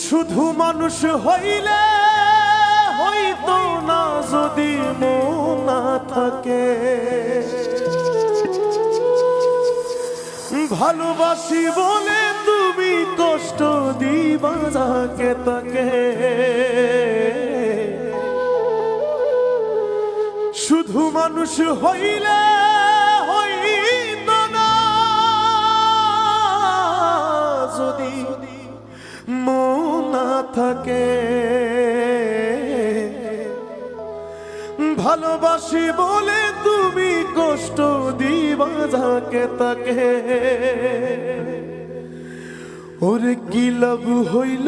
শুধু মানুষ হইলে হইতো না যদি মন না থাকে, ভালোবাসি বলে তুমি কষ্ট দিবা যাকে তাকে। শুধু মানুষ হইলে হইতো না যদি মন না থাকে, ভালোবাসি বলে তুমি কষ্ট দিবা যাকে তাকে। ওরে কি লাভ হইল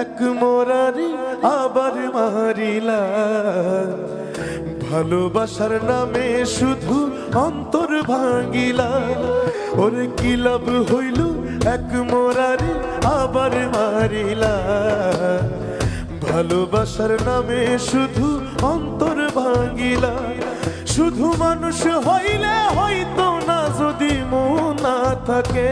এক মরারি আবার মারিলা, ভালোবাসার নামে শুধু অন্তর ভাঙিলা। ওরে কি লাভ হইল এক মরারি আবার মারিলা, ভালোবাসার নামে শুধু অন্তর ভাঙিলা। শুধু মানুষ হইলে হইতো না যদি মন না থাকে,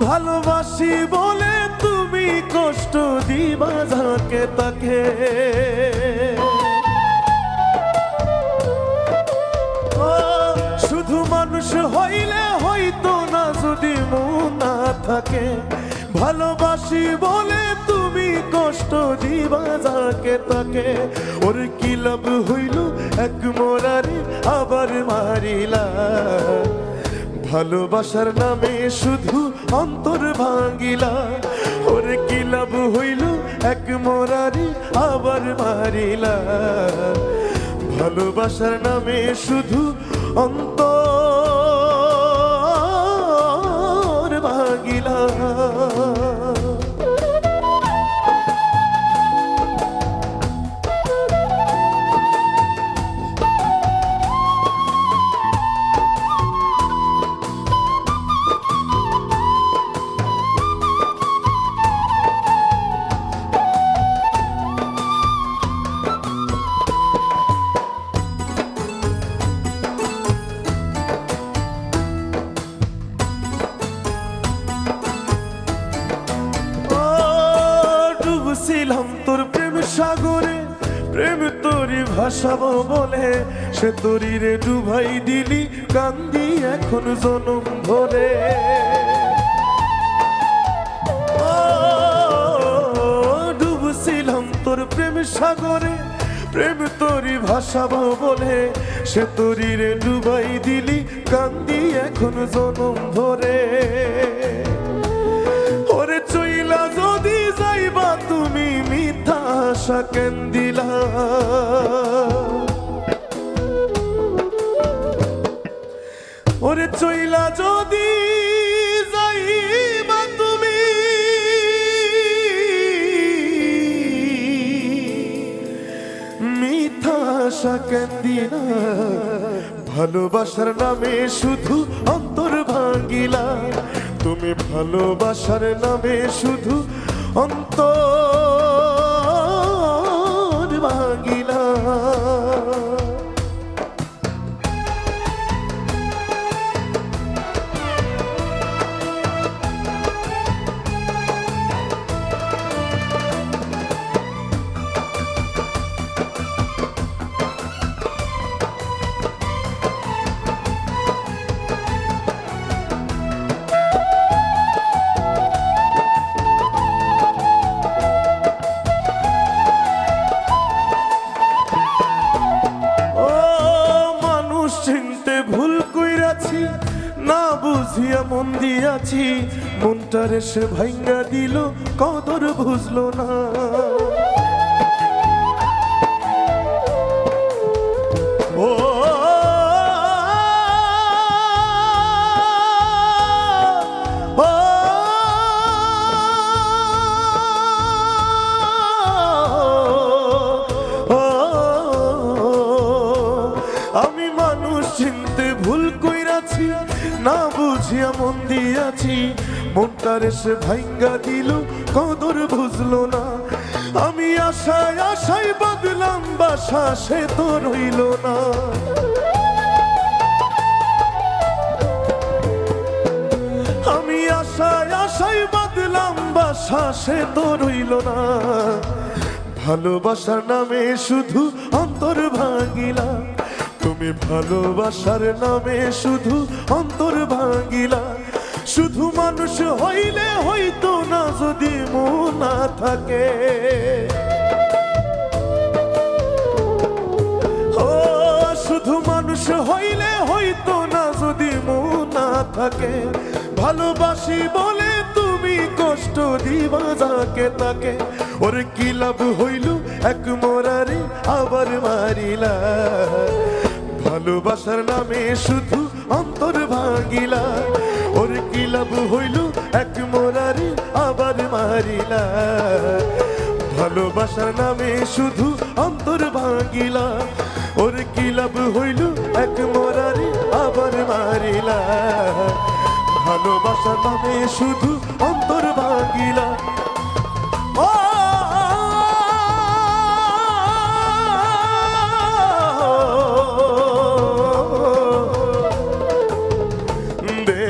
ভালোবাসি বলে তুমি কষ্ট দিবা যাকে তাকে। শুধু মানুষ হইলে হইতো না যদি মন না থাকে, ভালোবাসি বলে তুমি কষ্ট দিবা যাকে তাকে। ওর কি লাভ হইল এক মরারি আবার মারিলা, ভালোবাসার নামে শুধু অন্তর ভাঙিলা। ওর কি লাভ হইল এক মরারি আবার মারিলা, ভালোবাসার নামে শুধু অন্তর ভাঙিলা। ছিলাম তোর প্রেম সাগরে, প্রেম তোরি ভাসাবো বলে, সে তোরি রে ডুবাই দিলি কান্দি এখন জনম ভরে। ডুবছিলাম তোর প্রেম সাগরে, প্রেম তোরি ভাসাবো বলে, সে তোরি রে ডুবাই দিলি কান্দি এখন জনম ভরে। ওরে চইলা যদি যাইবা তুমি মিথ্যা আশা কেন দিলা, ওরে চইলা যদি যাইবা তুমি মিথ্যা আশা কেন দিলা, ভালোবাসার নামে শুধু অন্তর ভাঙিলা। তুমি ভালোবাসার নামে শুধু অন্তর ভাঙিলা। ভুল কইরাছি না বুঝিয়া মন দিয়াছি, মনটারে সে ভাঙ্গা দিল কদর বুঝলো না। ও দিয়েছি, মনটারে সে ভাঙ্গা দিল, কদর বুঝলো না। আমি আশায় আশায় বাঁধলাম বাসা, সে তো রইল না। আমি আশায় আশায় বাঁধলাম বাসা, সে তো রইল না। ভালোবাসার নামে শুধু অন্তর ভাঙিলা, তুমি ভালোবাসার নামে শুধু অন্তর ভাঙিলা। শুধু মানুষ হইলে হইতো না যদি মন না থাকে। ও শুধু মানুষ হইলে হইতো না যদি মন না থাকে। ভালোবাসি বলে তুমি কষ্ট দিবা যাকে তাকে, ওর কি লাভ হইল এক মোরারে আবার মারিলা। ভালোবাসার নামে শুধু অন্তর ভাঙিলা, ওর কি লাভ হইল এক মোরারে আবার মারিলা। ভালোবাসার নামে শুধু অন্তর ভাঙিলা, ওর কি লাভ হইল এক মোরারে আবার মারিলা। ভালোবাসার নামে শুধু অন্তর ভাঙিলা। ও দে